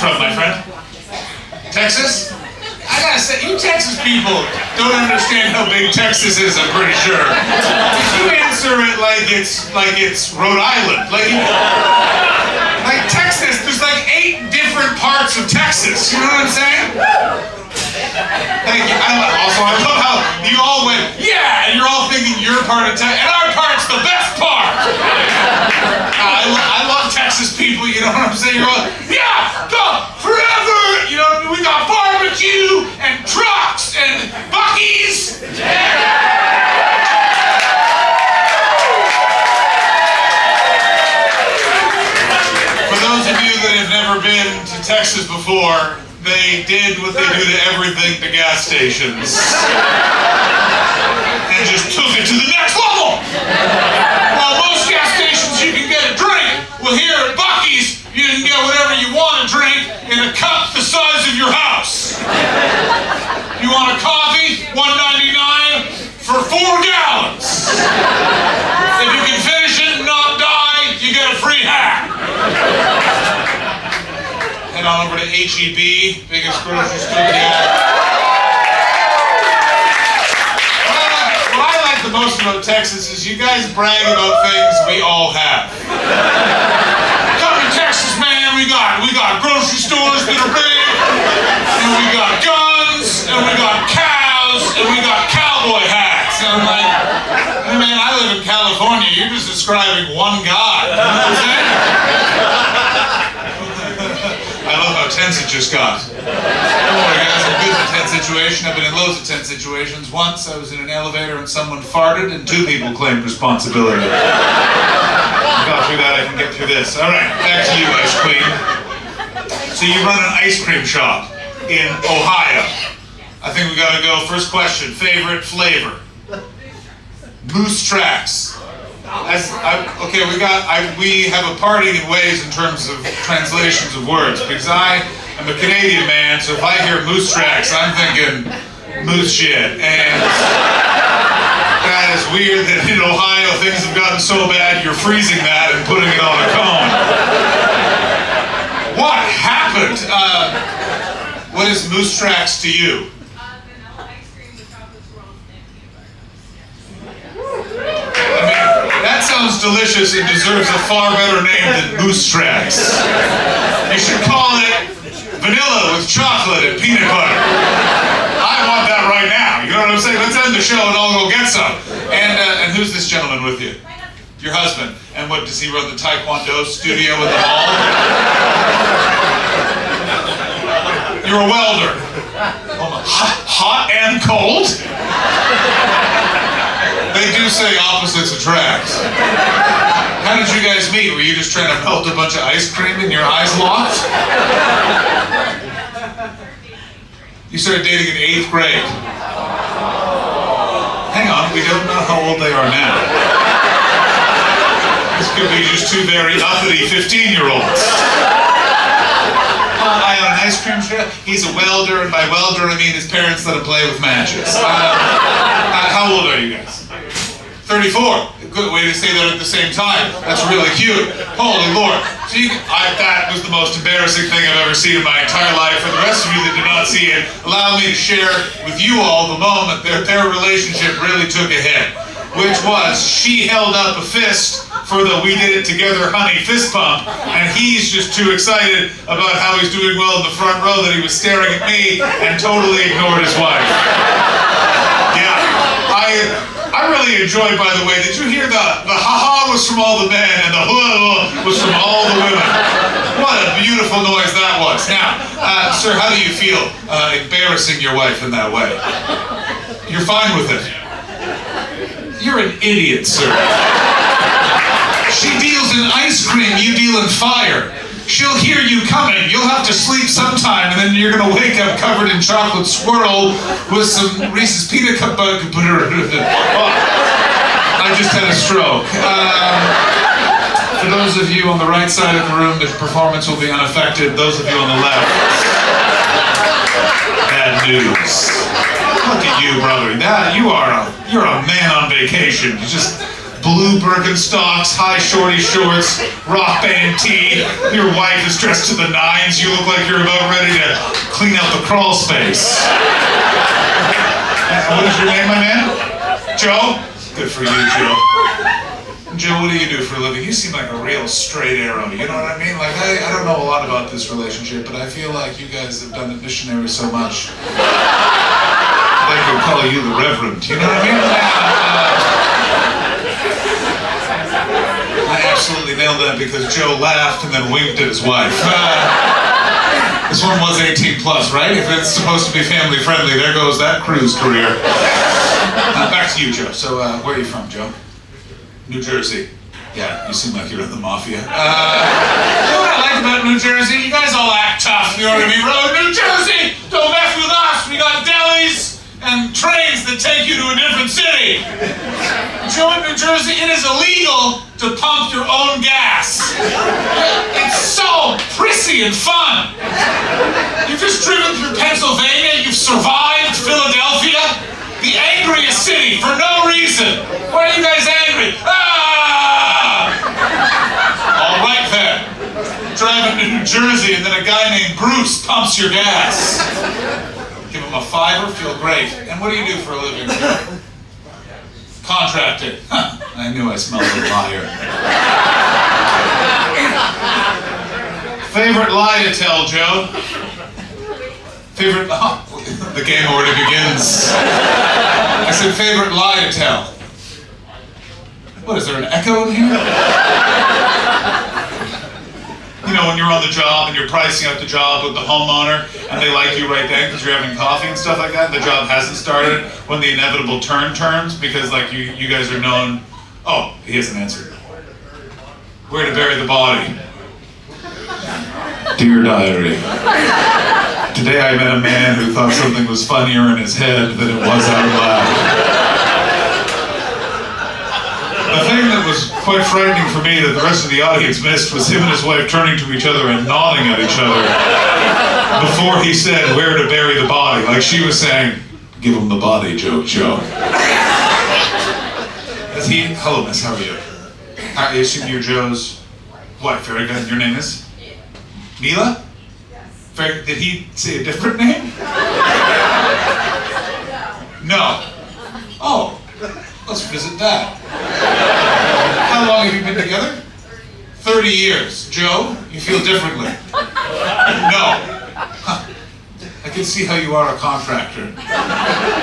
from, my friend? Texas? I gotta say, you Texas people don't understand how big Texas is, I'm pretty sure. If you answer it like it's Rhode Island, like Texas, there's like 8 different parts of Texas, you know what I'm saying? Thank you. I love how you all went, yeah, and you're all thinking your part of Texas, and our part's the best part. I love Texas people, you know what I'm saying? You're all, yeah, go forever, you know, we got barbecue and trucks and Buc-ee's. For those of you that have never been to Texas before, they did what they do to everything to gas stations and just took it to the next level. While most gas stations you can get a drink, well here at Buc-ee's you can get whatever you want to drink in a cup the size of your house. You want a coffee? $1.99 for 4 gallons. If you can finish it and not die, you get a free hat. Head on over to H-E-B, biggest grocery store. What I like the most about Texas is you guys brag about things we all have. Come to Texas, man, we got grocery stores that are big, and we got guns, and we got cows, and we got cowboy hats. And I'm like, hey man, I live in California, you're just describing one guy. You know what I'm saying? I love how tense it just got. Don't worry guys, I'm good in a tense situation. I've been in loads of tense situations. Once I was in an elevator and someone farted and 2 people claimed responsibility. I got through that, I can get through this. Alright, back to you, Ice Queen. So you run an ice cream shop in Ohio. I think we gotta go, first question, favorite flavor? Moose tracks. We have a parting in ways in terms of translations of words, because I am a Canadian man, so if I hear moose tracks, I'm thinking moose shit. And that is weird that in Ohio things have gotten so bad you're freezing that and putting it on a cone. What happened? What is moose tracks to you? That sounds delicious and deserves a far better name than Moose Tracks. You should call it vanilla with chocolate and peanut butter. I want that right now. You know what I'm saying? Let's end the show and I'll go get some. And who's this gentleman with you? Your husband. And what, does he run the Taekwondo studio in the mall? You're a welder. Hot and cold? They do say opposites attract. How did you guys meet? Were you just trying to melt a bunch of ice cream and your eyes locked? You started dating in 8th grade. Hang on, we don't know how old they are now. This could be just 2 very uppity 15-year-olds. I own an ice cream shop. He's a welder, and by welder I mean his parents let him play with matches. How old are you guys? 34. Good way to say that at the same time. That's really cute. Holy Lord. So that was the most embarrassing thing I've ever seen in my entire life. For the rest of you that did not see it, allow me to share with you all the moment their relationship really took a hit. Which was, she held up a fist for the "we did it together, honey" fist pump, and he's just too excited about how he's doing well in the front row that he was staring at me and totally ignored his wife. Yeah, I really enjoyed, by the way, did you hear the ha-ha was from all the men and the hua was from all the women? What a beautiful noise that was. Now, sir, how do you feel embarrassing your wife in that way? You're fine with it? You're an idiot, sir. She deals in ice cream, you deal in fire. She'll hear you coming, you'll have to sleep sometime, and then you're gonna wake up covered in chocolate swirl with some Reese's peanut butter. I just had a stroke. For those of you on the right side of the room, the performance will be unaffected. Those of you on the left, bad news. Look at you, brother. You're a man on vacation. You just blue Birkenstocks, high shorty shorts, rock band tee. Your wife is dressed to the nines. You look like you're about ready to clean out the crawl space. What is your name, my man? Joe? Good for you, Joe. Joe, what do you do for a living? You seem like a real straight arrow, you know what I mean? Like, I don't know a lot about this relationship, but I feel like you guys have done it missionary so much. I could call you the Reverend, you know what I mean? I absolutely nailed that because Joe laughed and then winked at his wife. This one was 18 plus, right? If it's supposed to be family friendly, there goes that cruise career. Back to you, Joe. So, where are you from, Joe? New Jersey. Yeah, you seem like you're in the mafia. You know what I like about New Jersey? You guys all act tough, you know what I mean? Oh, New Jersey, don't mess with us. We got delis and trains that take you to a different city. Joe, in New Jersey, it is illegal to pump your own gas. It's so prissy and fun. You've just driven through Pennsylvania, you've survived Philadelphia, the angriest city for no reason. Why are you guys angry? Ah! All right then. Driving to New Jersey and then a guy named Bruce pumps your gas. Give him a $5, feel great. And what do you do for a living? Contracting. Huh. I knew I smelled a liar. Favorite lie to tell, Joe? Favorite... Oh, the game already begins. I said favorite lie to tell. What, is there an echo in here? You know, when you're on the job and you're pricing out the job with the homeowner and they like you right then because you're having coffee and stuff like that, and the job hasn't started, when the inevitable turn turns because like you guys are known... Oh, he hasn't answered. Where to bury the body? Dear Diary. Today I met a man who thought something was funnier in his head than it was out loud. The thing that was quite frightening for me that the rest of the audience missed was him and his wife turning to each other and nodding at each other before he said where to bury the body. Like she was saying, give him the body, Joe. Hello miss, how are you? I assume you're Joe's wife, very good. Your name is? Mila? Yes. Did he say a different name? No. Oh, let's visit that. How long have you been together? 30 years. Joe, you feel differently? No. Huh. I can see how you are a contractor.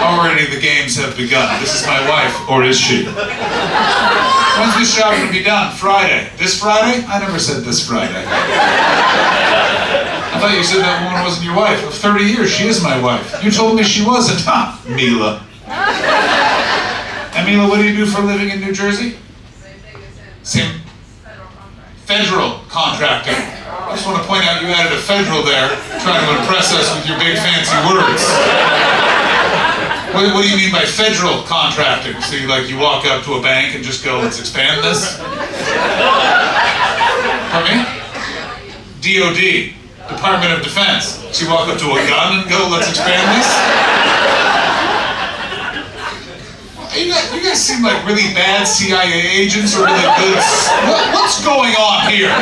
Already the games have begun. This is my wife, or is she? When's this job going to be done? Friday. This Friday? I never said this Friday. I thought you said that woman wasn't your wife. Of 30 years, she is my wife. You told me she wasn't, huh? Mila. And Mila, what do you do for a living in New Jersey? Same. Federal contracting. I just want to point out you added a federal there, trying to impress us with your big fancy words. What do you mean by federal contracting? So you walk up to a bank and just go, let's expand this? Pardon me? DOD, Department of Defense. So you walk up to a gun and go, let's expand this? You guys seem like really bad CIA agents or really good... What's going on here?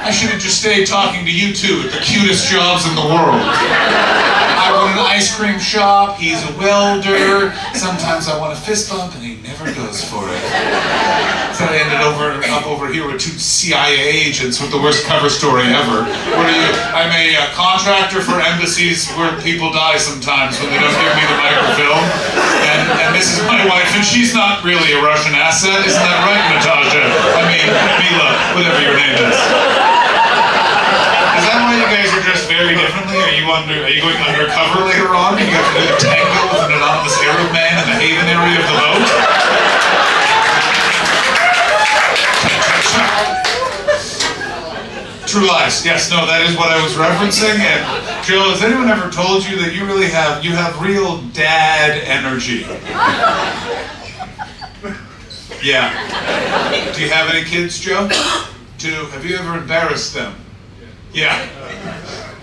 I should have just stayed talking to you two at the cutest jobs in the world. I run an ice cream shop, he's a welder, sometimes I want a fist bump and he never goes for it. So I ended up over here with two CIA agents with the worst cover story ever. I'm a contractor for embassies where people die sometimes when they don't give me the microfilm. And this is my wife, and she's not really a Russian asset, isn't that right, Natasha? I mean, Mila, whatever your name is. Is that why you guys are dressed very differently? Are you going undercover later on? You have to do the tango with an anonymous Arab man in the haven area of the boat? True lies. Yes, no, that is what I was referencing. And Jill, has anyone ever told you that you have real dad energy? Yeah. Do you have any kids, Joe? Two. Have you ever embarrassed them? Yeah.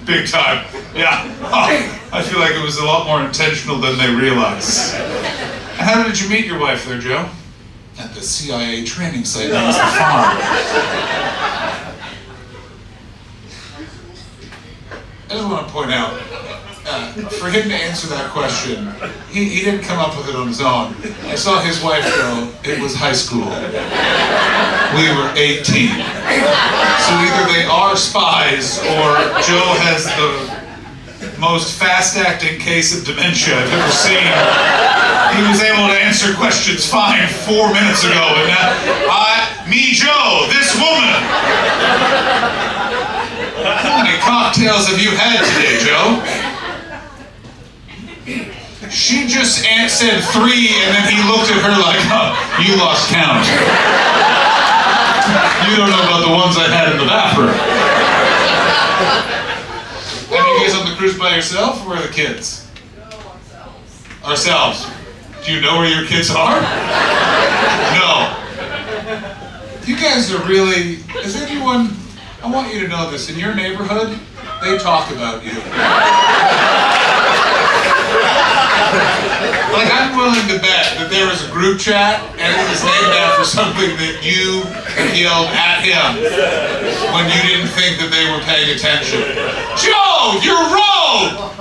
Big time. Yeah. Oh, I feel like it was a lot more intentional than they realize. And how did you meet your wife there, Joe? at the CIA training site known as the farm. I just want to point out, for him to answer that question, he didn't come up with it on his own. I saw his wife go, it was high school. We were 18. So either they are spies, or Joe has the most fast-acting case of dementia I've ever seen. He was able to answer questions fine 4 minutes ago, and now, me, Joe, this woman. How many cocktails have you had today, Joe? She just said 3, and then he looked at her like, you lost count. You don't know about the ones I had in the bathroom. And you guys on the cruise by yourself, or are the kids? Ourselves. Do you know where your kids are? No. You guys are really, is anyone, I want you to know this, in your neighborhood, they talk about you. Like, I'm willing to bet that there was a group chat and it was named after something that you yelled at him when you didn't think that they were paying attention. Joe, you're wrong!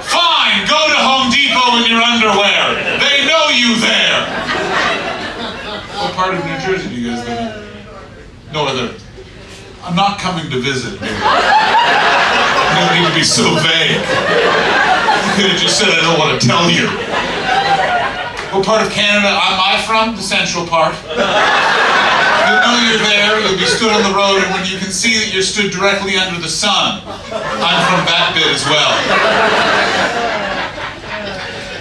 Fine, go to Home Depot in your underwear. They know you there. What part of New Jersey do you guys live in? Northern. I'm not coming to visit. You don't need to be so vague. You could have just said, I don't want to tell you. What part of Canada am I from? The central part. You'll know you're there, you'll be stood on the road, and when you can see that you're stood directly under the sun, I'm from that bit as well.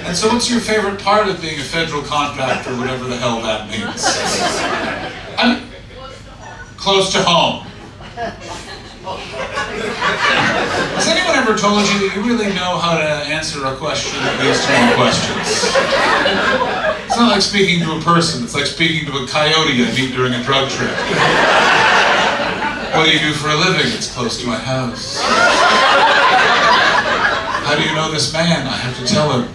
And so what's your favorite part of being a federal contractor, whatever the hell that means? I'm close to home. Has anyone ever told you that you really know how to answer a question that leads to more questions? It's not like speaking to a person, it's like speaking to a coyote I meet during a drug trip. What do you do for a living? It's close to my house. How do you know this man? I have to tell him.